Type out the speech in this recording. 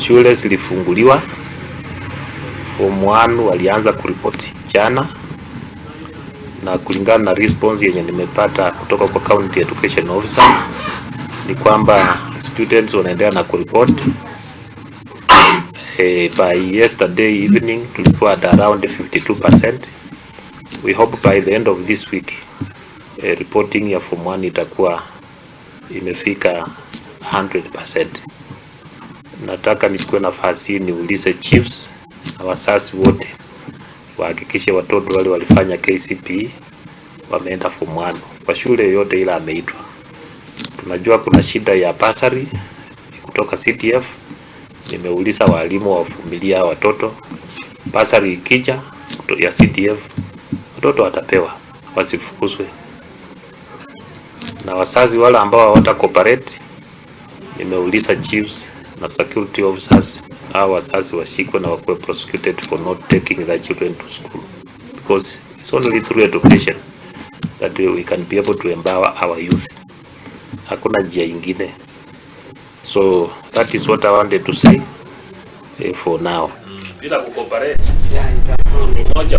Shule zilifunguliwa. Form 1 walianza kuripoti jana, na kulingana na response yenye nimepata kutoka kwa County Education Officer ni kwamba students wanaendelea na kuripoti. By yesterday evening tulikuwa at around 52%. We hope by the end of this week reporting ya form 1 itakuwa imefika 100%. Nataka nichukue nafasi niulize chiefs na wazazi wote wahakikishe watoto wale walifanya KCPE wameenda form 1 kwa shule yote ila ameitwa. Tunajua kuna shida ya basari kutoka CTF. Nimeuliza walimu wavumilia watoto, basari ikija ya CTF watoto watapewa, wasifukuzwe. Na wazazi wale ambao hawata cooperate, nimeuliza chiefs na security officers au wazazi washikwe na wakuwe prosecuted for not taking their children to school, because it's only through education that we can be able to empower our youth. Hakuna njia ingine. So that is what I wanted to say for now. Bila kucooperate, mmoja